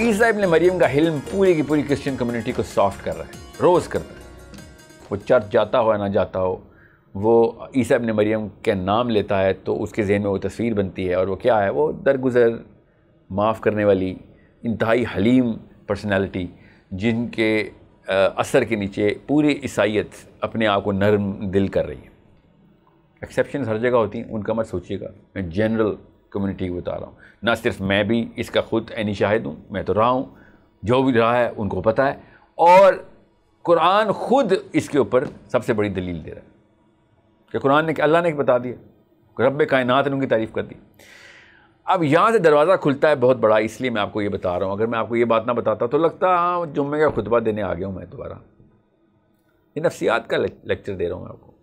ईसा इब्न मरियम का हिल्म पूरी की पूरी क्रिश्चियन कम्युनिटी को सॉफ्ट कर रहा है, रोज़ करता है। वो चर्च जाता हो या ना जाता हो, वो ईसा इब्न मरियम के नाम लेता है तो उसके ज़हन में वो तस्वीर बनती है, और वो क्या है, वो दरगुज़र, माफ़ करने वाली, इंतहाई हलीम पर्सनैलिटी, जिनके असर के नीचे पूरी ईसाइयत अपने आप को नरम दिल कर रही है। एक्सेप्शन हर जगह होती हैं, उनका मत सोचिएगा, मैं जनरल कम्युनिटी को बता रहा हूँ। ना सिर्फ मैं भी इसका खुद ऐनी शाहिद हूँ, मैं तो रहा हूँ, जो भी रहा है उनको पता है, और कुरान खुद इसके ऊपर सबसे बड़ी दलील दे रहा है कि कुरान ने, अल्लाह ने बता दिया, रब कायनात ने उनकी तारीफ़ कर दी। अब यहाँ से दरवाज़ा खुलता है बहुत बड़ा, इसलिए मैं आपको ये बता रहा हूँ। अगर मैं आपको ये बात ना बताता तो लगता हाँ जुम्मे का खुतबा देने आ गया हूँ मैं दोबारा। ये नफ्सियात का लेक्चर दे रहा हूँ मैं आपको,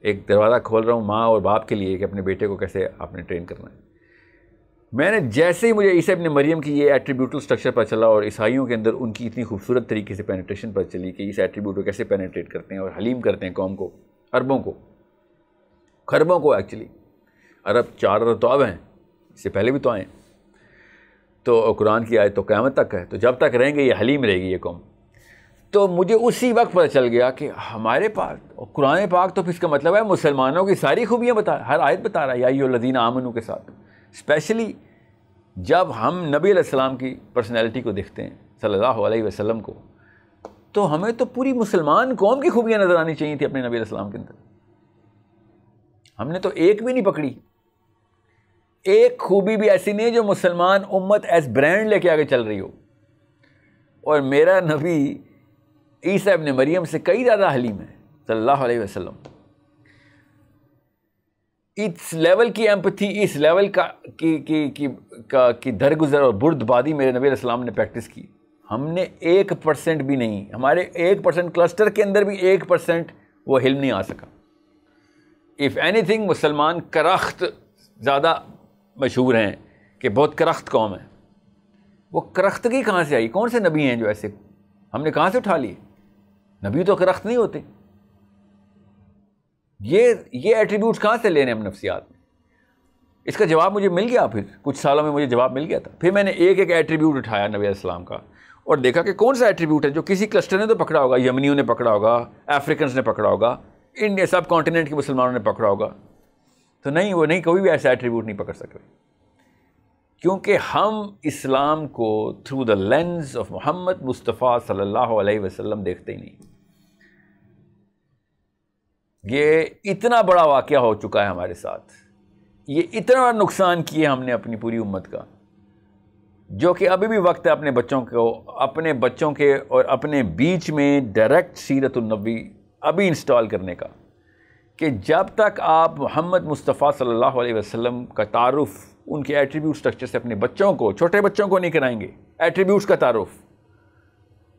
एक दरवाज़ा खोल रहा हूँ माँ और बाप के लिए कि अपने बेटे को कैसे आपने ट्रेन करना है। मैंने जैसे ही मुझे ईसा इब्न मरियम की ये एट्रीब्यूटल स्ट्रक्चर पर चला और ईसाइयों के अंदर उनकी इतनी खूबसूरत तरीके से पेनिट्रेशन पर चली कि इस एट्रीब्यूट को कैसे पेनिट्रेट करते हैं और हलीम करते हैं कौम को, अरबों को, खरबों को। एक्चुअली अरब 4 अरब तो अब हैं, इससे पहले भी तो आए, तो कुरान की आयत तो क़यामत तक है, तो जब तक रहेंगे ये हलीम रहेगी ये कौम। तो मुझे उसी वक्त पता चल गया कि हमारे पास कुरान पाक तो फिर इसका मतलब है मुसलमानों की सारी खूबियाँ बता, हर आयत बता रहा है, या अय्युहल्लज़ीना आमनू के साथ। स्पेशली जब हम नबी अलैहिस्सलाम की पर्सनैलिटी को देखते हैं, सल्लल्लाहु अलैहि वसल्लम को, तो हमें तो पूरी मुसलमान कौम की खूबियाँ नज़र आनी चाहिए थी अपने नबी अलैहिस्सलाम के अंदर। हमने तो एक भी नहीं पकड़ी, एक खूबी भी ऐसी नहीं है जो मुसलमान उम्मत एज ब्रांड लेके आगे चल रही हो। और मेरा नबी ईसा इब्न मरियम से कई ज़्यादा हलीम है सल्लल्लाहु अलैहि वसल्लम। इस लेवल की एम्पथी, इस लेवल की दरगुजर और बुर्दबादी मेरे नबी अलैहिस्सलाम ने प्रैक्टिस की। हमने 1% भी नहीं, हमारे 1% क्लस्टर के अंदर भी 1% वो हिल्म नहीं आ सका। इफ़ एनीथिंग मुसलमान करख्त ज़्यादा मशहूर हैं कि बहुत करख्त कौम है। वो करख्तगी कहाँ से आई? कौन से नबी हैं जो ऐसे हमने कहाँ से उठा लिए? नबी तो करख्त नहीं होते। ये एट्रीब्यूट्स कहाँ से लेने हम नफ्सियात में? इसका जवाब मुझे मिल गया, फिर कुछ सालों में मुझे जवाब मिल गया था। फिर मैंने एक एक एट्रीब्यूट उठाया नबी अलैहिस्सलाम का और देखा कि कौन सा एट्रीब्यूट है जो किसी क्लस्टर ने तो पकड़ा होगा, यमनियों ने पकड़ा होगा, अफ्रीकन्स ने पकड़ा होगा, इंडिया सब कॉन्टिनेंट के मुसलमानों ने पकड़ा होगा। तो नहीं, वो नहीं, कोई भी ऐसा एट्रीब्यूट नहीं पकड़ सके, क्योंकि हम इस्लाम को through the lens of Mohammed Mustafa सल्लल्लाहु अलैहि वसल्लम देखते ही नहीं। ये इतना बड़ा वाक़या हो चुका है हमारे साथ, ये इतना बड़ा नुकसान किए हमने अपनी पूरी उम्मत का, जो कि अभी भी वक्त है अपने बच्चों के और अपने बीच में डायरेक्ट सीरतुन नबी अभी इंस्टॉल करने का, कि जब तक आप मोहम्मद मुस्तफ़ा सल्लल्लाहु अलैहि वसल्लम का तारुफ़ उनके एट्रीब्यूट स्ट्रक्चर से अपने बच्चों को, छोटे बच्चों को नहीं कराएंगे एट्रीब्यूट्स का तारुफ़,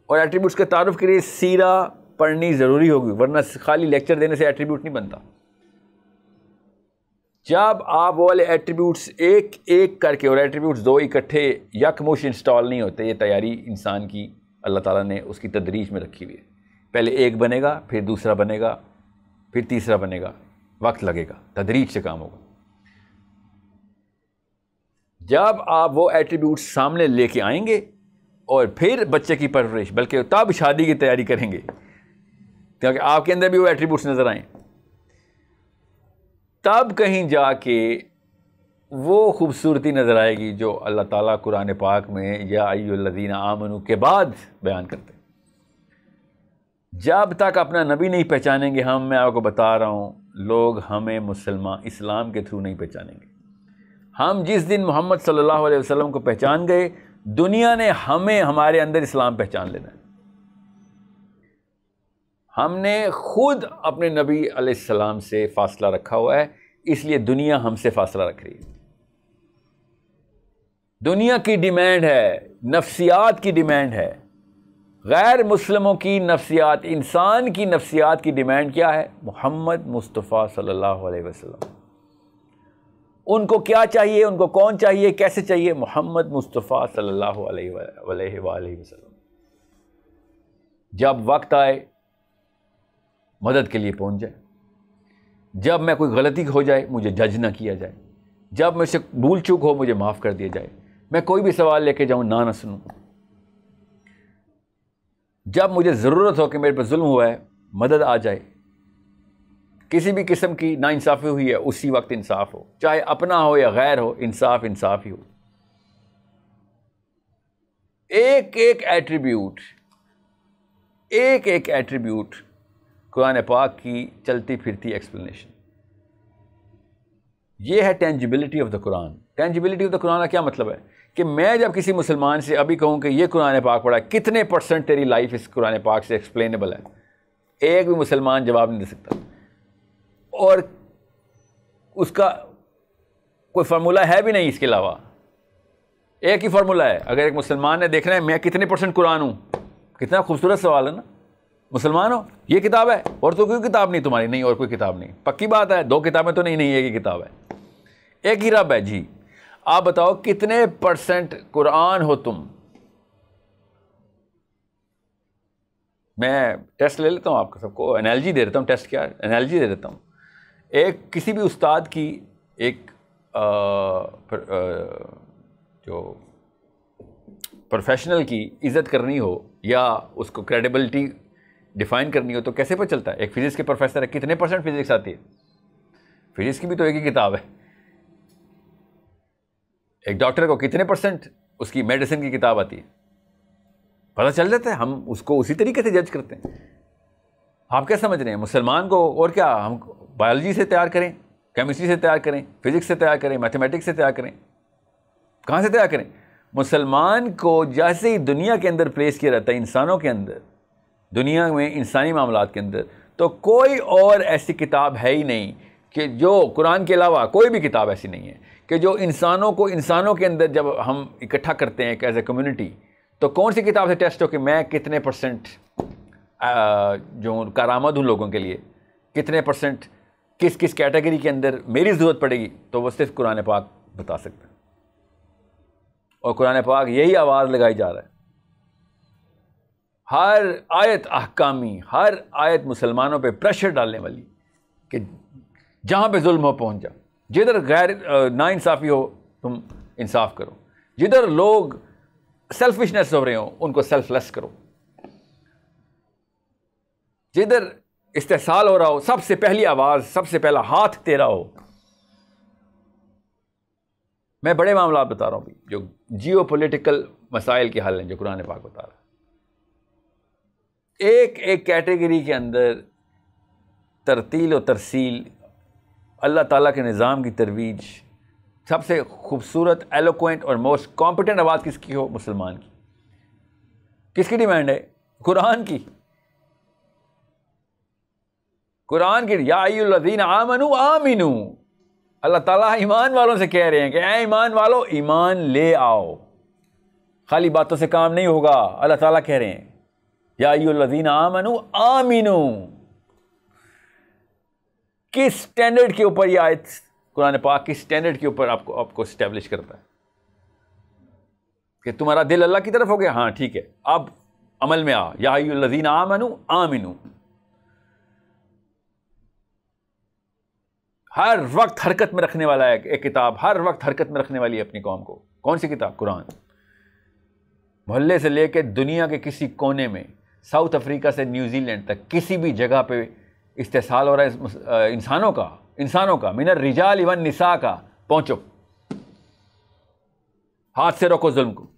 और एट्रीब्यूट्स के तारुफ़ के लिए सीरा पढ़नी ज़रूरी होगी, वरना खाली लेक्चर देने से एट्रीब्यूट नहीं बनता। जब आप वो वाले एट्रीब्यूट्स एक एक करके, और एट्रीब्यूट्स 2 इकट्ठे यकमुश इंस्टॉल नहीं होते, ये तैयारी इंसान की अल्लाह ताला ने उसकी तदरीज में रखी हुई है। पहले एक बनेगा, फिर दूसरा बनेगा, फिर तीसरा बनेगा, वक्त लगेगा, तदरीज से काम होगा। जब आप वो एट्रीब्यूट्स सामने लेके आएंगे और फिर बच्चे की परवरिश, बल्कि तब शादी की तैयारी करेंगे, क्योंकि आपके अंदर भी वो एट्रीब्यूट्स नज़र आएँ, तब कहीं जाके वो खूबसूरती नज़र आएगी जो अल्लाह ताला कुरान पाक में या अय्युहल्लज़ीना आमनू के बाद बयान करते हैं। जब तक अपना नबी नहीं पहचानेंगे हम, मैं आपको बता रहा हूँ, लोग हमें मुसलमान इस्लाम के थ्रू नहीं पहचानेंगे। हम जिस दिन मोहम्मद सल्लल्लाहु अलैहि वसल्लम को पहचान गए, दुनिया ने हमें, हमारे अंदर इस्लाम पहचान लेना है। हमने खुद अपने नबी अलैहिस्सलाम से फासला रखा हुआ है, इसलिए दुनिया हमसे फासला रख रही है। दुनिया की डिमांड है, नफ्सियात की डिमांड है, गैर मुस्लिमों की नफ्सियात, इंसान की नफ्सियात की डिमांड क्या है? मोहम्मद मुस्तफ़ा सल्लल्लाहु अलैहि वसल्लम। उनको क्या चाहिए, उनको कौन चाहिए, कैसे चाहिए? मोहम्मद मुस्तफ़ा सल्लल्लाहु अलैहि वसल्लम। जब वक्त आए मदद के लिए पहुंच जाए, जब मैं कोई गलती हो जाए मुझे जज ना किया जाए, जब मुझसे भूल चूक हो मुझे माफ़ कर दिया जाए, मैं कोई भी सवाल लेके जाऊं ना सुनूं, जब मुझे ज़रूरत हो कि मेरे पर जुल्म हुआ है, मदद आ जाए, किसी भी किस्म की नाइंसाफ़ी हुई है, उसी वक्त इंसाफ हो, चाहे अपना हो या गैर हो, इंसाफ इंसाफ ही हो। एक एक एट्रीब्यूट कुरान पाक की चलती फिरती एक्सप्लेनेशन। ये है tangibility of the Quran. Tangibility of the Quran का क्या मतलब है कि मैं जब किसी मुसलमान से अभी कहूँ कि ये कुरान पाक पढ़ा, कितने % तेरी लाइफ इस कुरान पाक से एक्सप्लेनेबल है, एक भी मुसलमान जवाब नहीं दे सकता। और उसका कोई फार्मूला है भी नहीं, इसके अलावा एक ही फार्मूला है। अगर एक मुसलमान ने देखना है मैं कितने % कुरान हूँ, कितना खूबसूरत सवाल है ना। मुसलमान हो, ये किताब है, और तो कोई किताब नहीं तुम्हारी, नहीं और कोई किताब नहीं, पक्की बात है, 2 किताबें तो नहीं, एक ही किताब है, एक ही रब है जी। आप बताओ कितने % कुरान हो तुम। मैं टेस्ट ले लेता हूँ, आपको सबको एनालॉजी दे देता हूँ। टेस्ट क्या है, एनालॉजी दे देता हूँ। एक किसी भी उस्ताद की एक जो प्रोफेशनल की इज़्ज़त करनी हो या उसको क्रेडिबिलिटी डिफ़ाइन करनी हो तो कैसे पता चलता है। एक फिज़िक्स के प्रोफेसर है, कितने % फिज़िक्स आती है, फिज़िक्स की भी तो एक ही किताब है। एक डॉक्टर को कितने % उसकी मेडिसिन की किताब आती है, पता चल जाता है। हम उसको उसी तरीके से जज करते हैं। आप क्या समझ रहे हैं मुसलमान को, और क्या हम बायोलॉजी से तैयार करें, केमिस्ट्री से तैयार करें, फिज़िक्स से तैयार करें, मैथमेटिक्स से तैयार करें, कहाँ से तैयार करें? मुसलमान को जैसे ही दुनिया के अंदर प्लेस किया जाता है, इंसानों के अंदर, दुनिया में इंसानी मामलात के अंदर, तो कोई और ऐसी किताब है ही नहीं कि जो कुरान के अलावा कोई भी किताब ऐसी नहीं है कि जो इंसानों को, इंसानों के अंदर जब हम इकट्ठा करते हैं एज ए कम्युनिटी, तो कौन सी किताब से टेस्ट हो कि मैं कितने % जो कारामद हूँ लोगों के लिए, कितने % किस किस कैटेगरी के अंदर मेरी ज़रूरत पड़ेगी, तो वो सिर्फ कुरान पाक बता सकता है। और कुरान पाक यही आवाज़ लगाई जा रहा है। हर आयत अहकामी, हर आयत मुसलमानों पे प्रेशर डालने वाली कि जहाँ पे जुल्म हो पहुँच जा, जिधर गैर नाइंसाफ़ी हो तुम इंसाफ करो, जिधर लोग सेल्फिशनेस हो रहे हो उनको सेल्फलेस करो, जिधर इस्तेहसाल हो रहा हो सबसे पहली आवाज़, सबसे पहला हाथ तेरा हो। मैं बड़े मामला बता रहा हूँ भी, जो जियो पॉलिटिकल मसाइल के हल हैं जो कुरान पाक बता रहा है। एक एक कैटेगरी के अंदर तरतील और तरसील, अल्लाह ताला के निज़ाम की तरवीज, सबसे खूबसूरत, एलोक्वेंट और मोस्ट कॉम्पिटेंट आवाज़ किसकी हो? मुसलमान की। किसकी डिमांड है? कुरान की। कुरान की, या अय्युहल्लज़ीना आमनू आमिनू। अल्लाह ताला ईमान वालों से कह रहे हैं कि ऐ ईमान वालों, ईमान ले आओ, खाली बातों से काम नहीं होगा। अल्लाह ताला कह रहे हैं या अय्युहल्लज़ीना आमनू आमिनू। किस स्टैंडर्ड के ऊपर यह आयत, कुरान पाक किस स्टैंडर्ड के ऊपर आपको स्टैब्लिश करता है कि तुम्हारा दिल अल्लाह की तरफ हो गया? हाँ ठीक है, अब अमल में आ, या अय्युहल्लज़ीना आमनू आमिनू। हर वक्त हरकत में रखने वाला है एक किताब, हर वक्त हरकत में रखने वाली है अपनी कौम को। कौन सी किताब? कुरान। मोहल्ले से लेकर दुनिया के किसी कोने में, साउथ अफ्रीका से न्यूजीलैंड तक, किसी भी जगह पे इस्तेसाल हो रहा है इंसानों का मिनर रिजाल वन निसा का, पहुंचो, हाथ से रोको जुल्म को।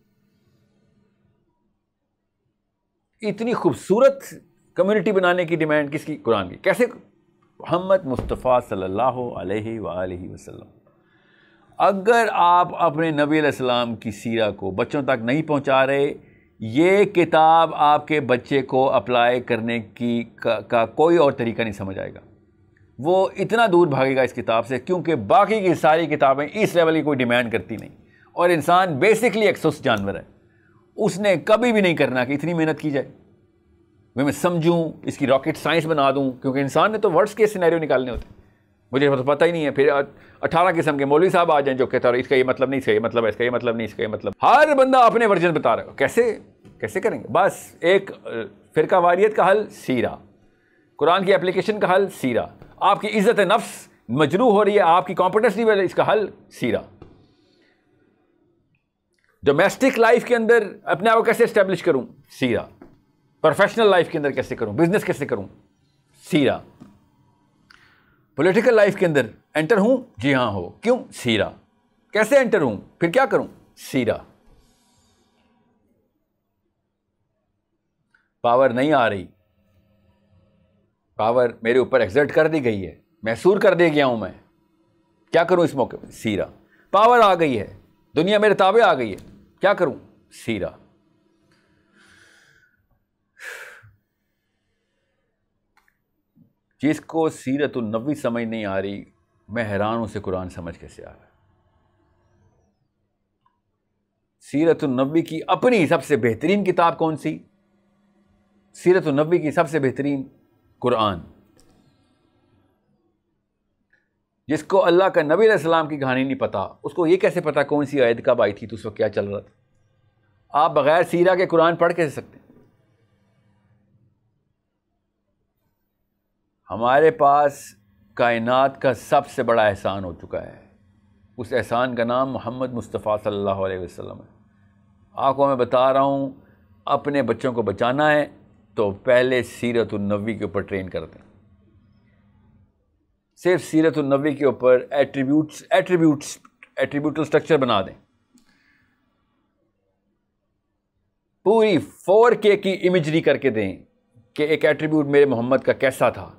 इतनी खूबसूरत कम्युनिटी बनाने की डिमांड किसकी? कुरान की। कैसे? मोहम्मद मुस्तफ़ा सल्लल्लाहु अलैहि वसल्लम। अगर आप अपने नबी अलैहिस्सलाम की सीरा को बच्चों तक नहीं पहुंचा रहे, ये किताब आपके बच्चे को अप्लाई करने का कोई और तरीका नहीं समझ आएगा। वो इतना दूर भागेगा इस किताब से, क्योंकि बाकी की सारी किताबें इस लेवल की कोई डिमांड करती नहीं। और इंसान बेसिकली एक सुस्त जानवर है, उसने कभी भी नहीं करना कि इतनी मेहनत की जाए, मैं समझूं, इसकी रॉकेट साइंस बना दूं, क्योंकि इंसान ने तो वर्ड्स के सिनेरियो निकालने होते, मुझे तो पता ही नहीं है। फिर 18 किस्म के मौलवी साहब आ जाएं जो कहते हैं इसका ये मतलब नहीं, इसका ये मतलब है, इसका ये मतलब नहीं, इसका ये मतलब। हर बंदा अपने वर्जन बता रहा है। कैसे करेंगे? बस एक फ़िरका वारियत का हल सीरा, कुरान की एप्लीकेशन का हल सीरा, आपकी इज़्ज़त नफ्स मजरूह हो रही है, आपकी कॉम्पिटेंस नहीं, इसका हल सीरा। डोमेस्टिक लाइफ के अंदर अपने आप को कैसे एस्टेब्लिश करूं? सीरा। प्रोफेशनल लाइफ के अंदर कैसे करूं, बिजनेस कैसे करूं, सीरा। पॉलिटिकल लाइफ के अंदर एंटर हूं, जी हाँ हो, क्यों, सीरा। कैसे एंटर हूं, फिर क्या करूं, सीरा। पावर नहीं आ रही, पावर मेरे ऊपर एक्सर्ट कर दी गई है, महसूर कर दे गया हूं मैं, क्या करूं इस मौके पर, सीरा। पावर आ गई है, दुनिया मेरे ताबे आ गई है, क्या करूं, सीरा। जिसको सीरत नबी समझ नहीं आ रही, मैं हैरान हूं से कुरान समझ कैसे आ रहा है। सीरत नबी की अपनी सबसे बेहतरीन किताब कौन सी, सीरत नबी की सबसे बेहतरीन कुरान। जिसको अल्लाह का नबी अलैहिस्सलाम की कहानी नहीं पता, उसको ये कैसे पता कौन सी आयत कब आई थी, तो उस वक्त क्या चल रहा था। आप बगैर सीरा के कुरान पढ़ कैसे सकते हैं। हमारे पास कायनात का सबसे बड़ा एहसान हो चुका है, उस एहसान का नाम मोहम्मद मुस्तफ़ा सल्लल्लाहु अलैहि वसल्लम है। आपको मैं बता रहा हूँ, अपने बच्चों को बचाना है तो पहले सीरत नबी के ऊपर ट्रेन कर दें। सिर्फ सीरत नबी के ऊपर एट्रीब्यूटल स्ट्रक्चर बना दें, पूरी 4K की इमेजरी करके दें कि एक एट्रीब्यूट मेरे मोहम्मद का कैसा था,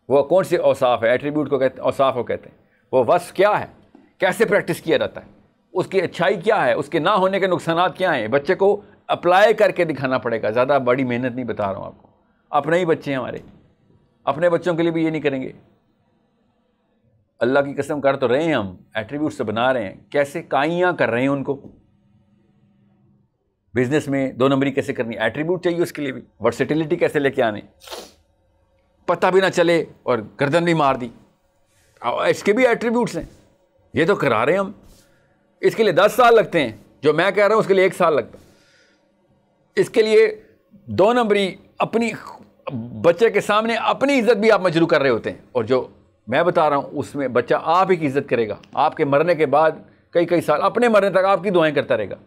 वो कौन से औसाफ है, एट्रीब्यूट को कहते हैं, औसाफ को कहते हैं, वो वस्फ क्या है, कैसे प्रैक्टिस किया जाता है, उसकी अच्छाई क्या है, उसके ना होने के नुकसानात क्या हैं। बच्चे को अप्लाई करके दिखाना पड़ेगा, ज़्यादा बड़ी मेहनत नहीं बता रहा हूँ आपको। अपने ही बच्चे हैं हमारे, अपने बच्चों के लिए भी ये नहीं करेंगे। अल्लाह की कसम कर तो रहे हैं, हम एट्रीब्यूट से बना रहे हैं, कैसे काइयाँ कर रहे हैं उनको। बिजनेस में 2 नंबरी कैसे करनी, एट्रीब्यूट चाहिए उसके लिए भी, वर्सेटिलिटी कैसे लेके आने, पता भी ना चले और गर्दन भी मार दी, इसके भी एट्रीब्यूट्स हैं। ये तो करा रहे हैं हम, इसके लिए 10 साल लगते हैं, जो मैं कह रहा हूँ उसके लिए 1 साल लगता है। इसके लिए 2 नंबरी अपनी बच्चे के सामने अपनी इज्जत भी आप मजरू कर रहे होते हैं, और जो मैं बता रहा हूँ उसमें बच्चा आप ही की इज्जत करेगा, आपके मरने के बाद कई साल, अपने मरने तक आपकी दुआएं करता रहेगा।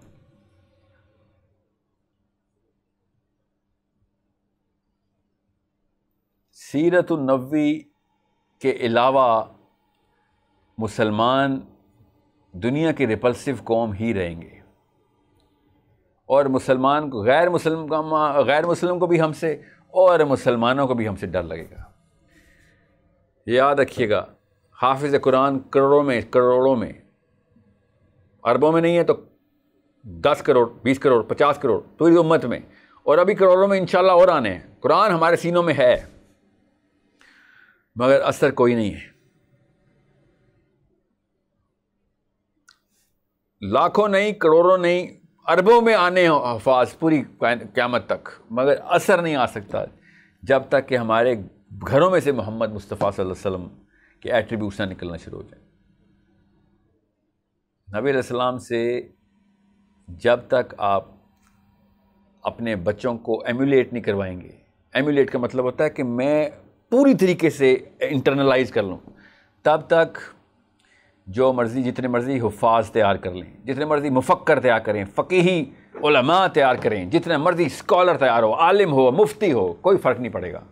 सीरत नबी के अलावा मुसलमान दुनिया की रिपल्सिव कौम ही रहेंगे, और मुसलमान को गैर मुस्लिम को भी हमसे और मुसलमानों को भी हमसे डर लगेगा। याद रखिएगा, हाफिज़ कुरान करोड़ों में, अरबों में नहीं है तो 10 करोड़, 20 करोड़, 50 करोड़ पूरी उम्मत में, और अभी करोड़ों में इंशाल्लाह और आने हैं। कुरान हमारे सीनों में है, मगर असर कोई नहीं है। लाखों नहीं, करोड़ों नहीं, अरबों में आने हफाज पूरी क़यामत तक, मगर असर नहीं आ सकता जब तक कि हमारे घरों में से मोहम्मद मुस्तफ़ा सल्लल्लाहु अलैहि वसल्लम के एट्रीब्यूट्स ना निकलना शुरू हो जाए। नबी अलैहिस्सलाम से जब तक आप अपने बच्चों को एम्यूलेट नहीं करवाएंगे, एम्यूलेट का मतलब होता है कि मैं पूरी तरीके से इंटरनलाइज कर लूँ, तब तक जो मर्ज़ी जितने मर्ज़ी हुफ़ाज़ तैयार कर लें, जितने मर्ज़ी मुफ़क्कर तैयार करें, फ़क़ीही उलमा तैयार करें, जितने मर्ज़ी स्कॉलर तैयार हो, आलिम हो, मुफ्ती हो, कोई फ़र्क नहीं पड़ेगा।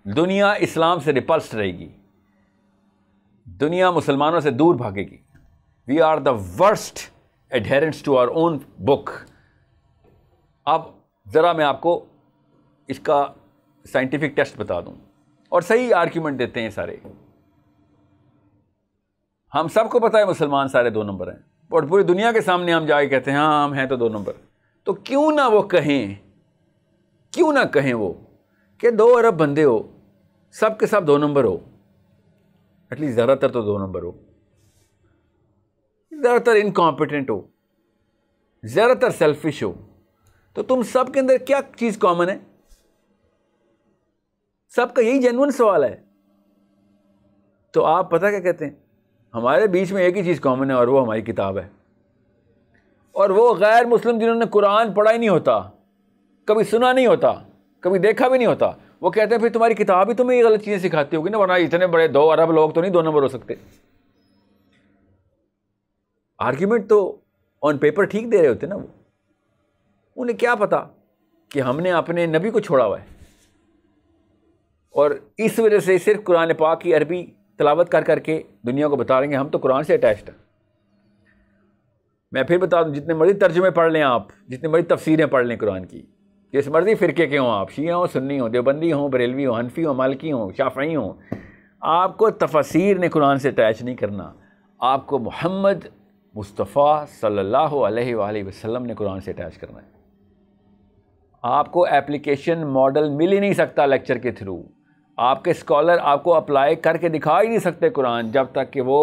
दुनिया इस्लाम से रिपल्स्ड रहेगी, दुनिया मुसलमानों से दूर भागेगी। We are the worst adherents to our own book. अब ज़रा मैं आपको इसका साइंटिफिक टेस्ट बता दूं, और सही आर्ग्यूमेंट देते हैं सारे। हम सबको पता है मुसलमान सारे 2 नंबर हैं, और पूरी दुनिया के सामने हम जाके कहते हैं हाँ हम हैं तो 2 नंबर। तो क्यों ना वो कहें वो कि 2 अरब बंदे हो, सब के सब 2 नंबर हो, एटलीस्ट ज़्यादातर तो 2 नंबर हो, ज़्यादातर इनकॉम्पिटेंट हो, ज़्यादातर सेल्फिश हो, तो तुम सब के अंदर क्या चीज़ कॉमन है? सबका यही जेन्युइन सवाल है। तो आप पता क्या कहते हैं, हमारे बीच में एक ही चीज़ कॉमन है, और वो हमारी किताब है। और वो गैर मुस्लिम जिन्होंने कुरान पढ़ा ही नहीं होता, कभी सुना नहीं होता, कभी देखा भी नहीं होता, वो कहते हैं फिर तुम्हारी किताब ही तुम्हें ये गलत चीज़ें सिखाती होगी ना, वरना इतने बड़े 2 अरब लोग तो नहीं 2 नंबर हो सकते। आर्ग्यूमेंट तो ऑन पेपर ठीक दे रहे होते ना वो, उन्हें क्या पता कि हमने अपने नबी को छोड़ा हुआ है, और इस वजह से सिर्फ कुरान पाक की अरबी तिलावत कर करके दुनिया को बता रहे हैं हम तो कुरान से अटैच्ड हैं। मैं फिर बता दूं, जितने मर्जी तर्जुमे पढ़ लें आप, जितने मर्जी तफसीरें पढ़ लें कुरान की, जिस मर्जी फ़िरके के हों आप, शिया हो, सुन्नी हो, देवबंदी हो, बरेलवी हो, हनफी हो, मालिकी हो, शाफ़ई हो, आपको तफसीर ने कुरान से अटैच नहीं करना, आपको मोहम्मद मुस्तफ़ा सल्लल्लाहु अलैहि वसल्लम ने कुरान से अटैच करना है। आपको एप्लीकेशन मॉडल मिल ही नहीं सकता लेक्चर के थ्रू, आपके स्कॉलर आपको अप्लाई करके दिखा ही नहीं सकते कुरान जब तक कि वो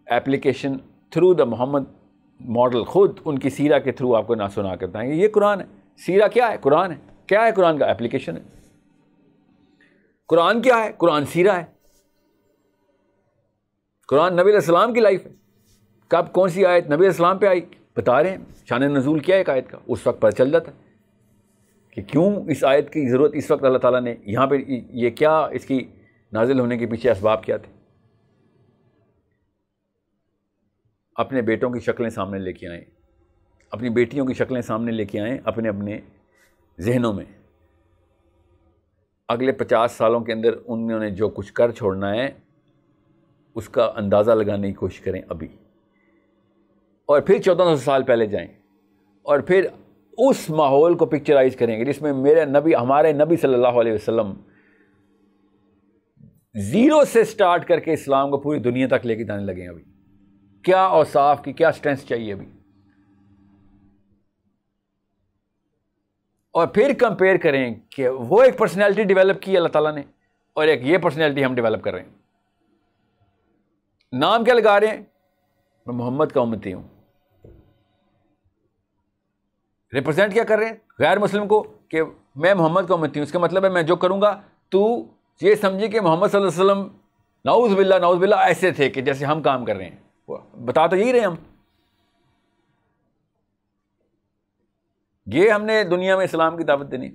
application through the Mohammed model खुद उनकी सीरा के थ्रू आपको ना सुना के बताएंगे ये कुरान है। सीरा क्या है? कुरान है। क्या है कुरान का? एप्लीकेशन है। कुरान क्या है? कुरान सीरा है। कुरान नबी अलैहिस्सलाम की लाइफ है। कब कौन सी आयत नबी अलैहिस्सलाम पे आई बता रहे हैं, शान नज़ूल क्या है एक आयत का, उस वक्त पता चल जाता है कि क्यों इस आयत की ज़रूरत इस वक्त अल्लाह ताला ने यहाँ पे, ये क्या इसकी नाजिल होने के पीछे असबाब क्या थे। अपने बेटों की शक्लें सामने लेके आएँ, अपनी बेटियों की शक्लें सामने लेके आएँ अपने अपने जहनों में। अगले 50 सालों के अंदर उन्होंने जो कुछ कर छोड़ना है उसका अंदाज़ा लगाने की कोशिश करें अभी, और फिर 1400 साल पहले जाएं और फिर उस माहौल को पिक्चराइज करेंगे जिसमें मेरे नबी, हमारे नबी सल्लल्लाहु अलैहि वसल्लम ज़ीरो से स्टार्ट करके इस्लाम को पूरी दुनिया तक लेके जाने लगे हैं। अभी क्या औसाफ की क्या स्ट्रेंथ चाहिए अभी, और फिर कंपेयर करें कि वो एक पर्सनैलिटी डेवलप की अल्लाह ताला ने और एक ये पर्सनैलिटी हम डेवलप कर रहे हैं। नाम क्या लगा रहे हैं? मैं मोहम्मद का उम्मती हूं। रिप्रेजेंट क्या कर रहे हैं? गैर मुस्लिम को कि मैं मोहम्मद का उम्मती हूं। इसका मतलब है मैं जो करूंगा तू ये समझे कि मोहम्मद सल्लल्लाहु अलैहि वसल्लम नाउज़ बिल्लाह ऐसे थे कि जैसे हम काम कर रहे हैं। बता तो यही रहे हम। ये हमने दुनिया में इस्लाम की दावत देनी।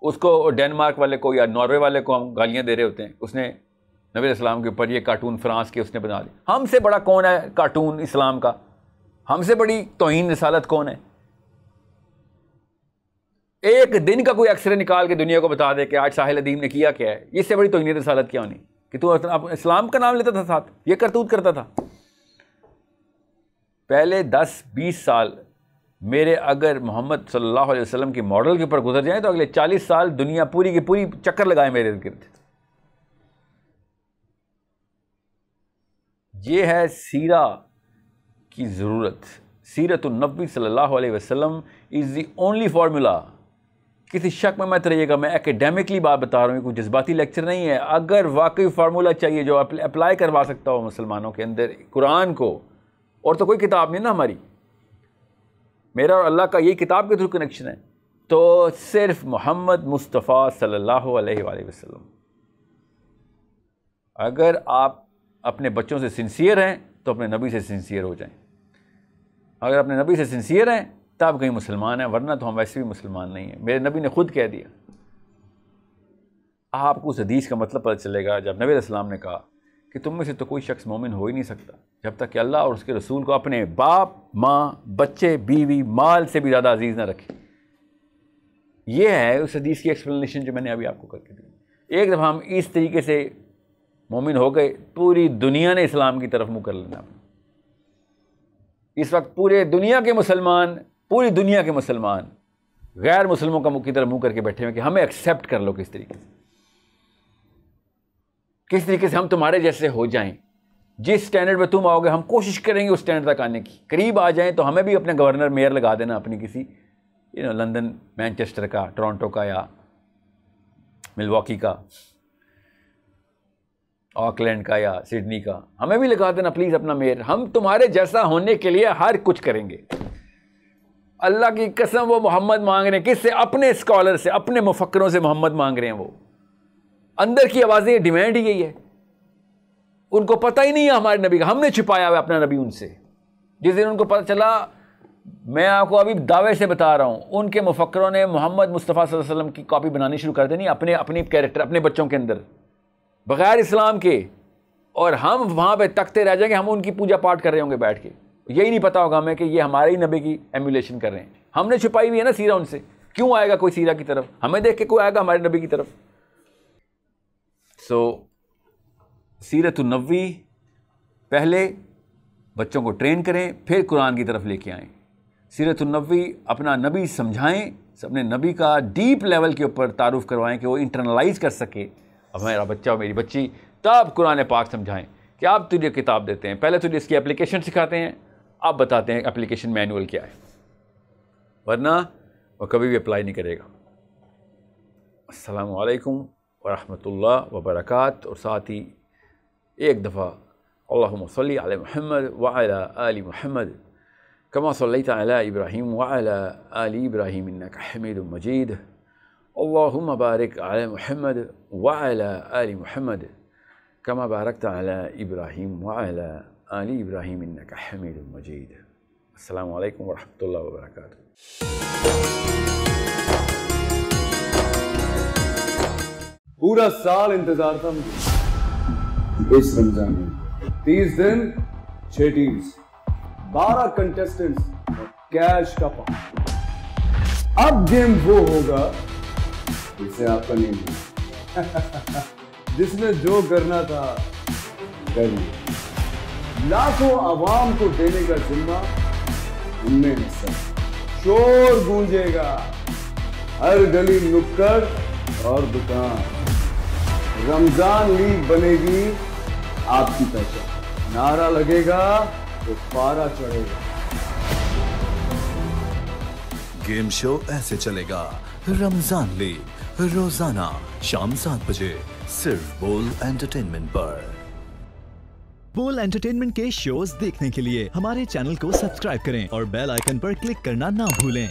उसको डेनमार्क वाले को या नॉर्वे वाले को हम गालियां दे रहे होते हैं, उसने नबी इस्लाम के ऊपर ये कार्टून फ्रांस के उसने बना दिया। हमसे बड़ा कौन है कार्टून इस्लाम का? हमसे बड़ी तौहीन रिसालत कौन है? एक दिन का कोई एक्सरे निकाल के दुनिया को बता दे कि आज साहिल अदीम ने किया क्या है, इससे बड़ी तौहीन रिसालत क्या होनी कि तू इस्लाम का नाम लेता था, साथ ये करतूत करता था। पहले 10-20 साल मेरे अगर मोहम्मद सल्लल्लाहु अलैहि वसल्लम की मॉडल के ऊपर गुजर जाएं तो अगले 40 साल दुनिया पूरी की पूरी चक्कर लगाए मेरे गिर्द। ये है सीरा की ज़रूरत। सीरतुन नबी सल्लल्लाहु अलैहि वसल्लम इज़ दी ओनली फार्मूला। किसी शक में मत रहिएगा, मैं एकेडमिकली बात बता रहा हूँ, कोई जज्बाती लेक्चर नहीं है। अगर वाकई फार्मूला चाहिए जो अप्लाई करवा सकता हो मुसलमानों के अंदर कुरान को, और तो कोई किताब नहीं ना हमारी, मेरा और अल्लाह का यही किताब के थ्रू कनेक्शन है, तो सिर्फ मोहम्मद मुस्तफ़ा सल्लल्लाहु अलैहि वसल्लम। अगर आप अपने बच्चों से सिंसियर हैं तो अपने नबी से सिंसियर हो जाएं। अगर अपने नबी से सिंसियर हैं तब कहीं मुसलमान हैं, वरना तो हम वैसे भी मुसलमान नहीं हैं। मेरे नबी ने खुद कह दिया। आपको उस हदीस का मतलब पता चलेगा जब नबी अलैहिस्सलाम ने कहा कि तुम में से तो कोई शख्स मोमिन हो ही नहीं सकता जब तक कि अल्लाह और उसके रसूल को अपने बाप, माँ, बच्चे, बीवी, माल से भी ज़्यादा अजीज़ ना रखे। ये है उस हदीस की एक्सप्लेनेशन जो मैंने अभी आपको करके दी। एक दफ़ा हम इस तरीके से मोमिन हो गए, पूरी दुनिया ने इस्लाम की तरफ मुँह कर लेना। इस वक्त पूरी दुनिया के मुसलमान गैर मुसलमों का मुँह की तरफ मुँह करके बैठे हुए कि हमें एक्सेप्ट कर लो। किस तरीके से हम तुम्हारे जैसे हो जाएं, जिस स्टैंडर्ड पे तुम आओगे हम कोशिश करेंगे उस स्टैंडर्ड तक आने की। करीब आ जाएं तो हमें भी अपने गवर्नर मेयर लगा देना, अपनी किसी लंदन, मैनचेस्टर का, टोरंटो का या मिल्वॉकी का, ऑकलैंड का या सिडनी का, हमें भी लगा देना प्लीज़ अपना मेयर। हम तुम्हारे जैसा होने के लिए हर कुछ करेंगे। अल्लाह की कसम वो मोहम्मद मांग रहे हैं। किससे? अपने स्कॉलर से, अपने मुफक्करों से मोहम्मद मांग रहे हैं। वो अंदर की आवाज़ें, डिमांड ही यही है। उनको पता ही नहीं है हमारे नबी का, हमने छिपाया हुआ अपना नबी उनसे। जिस दिन उनको पता चला, मैं आपको अभी दावे से बता रहा हूँ, उनके मुफक्करों ने मोहम्मद मुस्तफ़ा सल्लल्लाहु अलैहि वसल्लम की कॉपी बनानी शुरू कर देनी अपने कैरेक्टर, अपने बच्चों के अंदर, बगैर इस्लाम के। और हम वहाँ पे तकते रह जाएंगे, हम उनकी पूजा पाठ कर रहे होंगे बैठ के। यही नहीं पता होगा हमें कि ये हमारे ही नबी की एम्यूलेशन कर रहे हैं। हमने छुपाई हुई है ना सीरा उनसे। क्यों आएगा कोई सीरा की तरफ? हमें देख के कोई आएगा हमारे नबी की तरफ? सीरत नबवी पहले बच्चों को ट्रेन करें, फिर कुरान की तरफ लेके आएँ। सीरत नबवी अपना नबी समझाएं, अपने नबी का डीप लेवल के ऊपर तारुफ करवाएं कि वो इंटरनलाइज कर सके। अब मेरा बच्चा और मेरी बच्ची, तब कुरान पाक समझाएं कि आप तुझे किताब देते हैं, पहले तुझे इसकी एप्लीकेशन सिखाते हैं, आप बताते हैं एप्लीकेशन मैनुअल क्या है, वरना वो कभी भी अप्लाई नहीं करेगा। अस्सलामु अलैकुम वरहमतुल्लाह वबरकातुहू। और साथ ही एक दफ़ा अल्लाहुम्मा सल्ली अला मुहम्मद व अला आलि मुहम्मद कमा सल्लैता अला इब्राहीम व अला आलि इब्राहीम इन्नका हमीदुम मजीद। अल्लाहुम्मा बारिक अला मुहम्मद व अला आलि मुहम्मद कमा बारकता अला इब्राहीम व अला आलि इब्राहीम इन्नका हमीदुम मजीद। अस्सलामु अलैकुम व रहमतुल्लाहि व बरकातुहू। पूरा साल इंतजार था मुझे इस रमजान में। 30 दिन 6 टीम्स, 12 कंटेस्टेंट्स, कैश का पाउंड। अब गेम वो होगा जिसे आपका नहीं है जिसने जो करना था कर लिया। लाखों आवाम को देने का जिम्मा उनमें हिस्सा। शोर गूंजेगा हर गली नुक्कड़ और दुकान। रमजान लीग बनेगी आपकी पहचान। नारा लगेगा तो पारा चढ़ेगा। गेम शो ऐसे चलेगा। रमजान लीग रोजाना शाम 7 बजे सिर्फ बोल एंटरटेनमेंट पर। बोल एंटरटेनमेंट के शोज देखने के लिए हमारे चैनल को सब्सक्राइब करें और बेल आइकन पर क्लिक करना ना भूलें।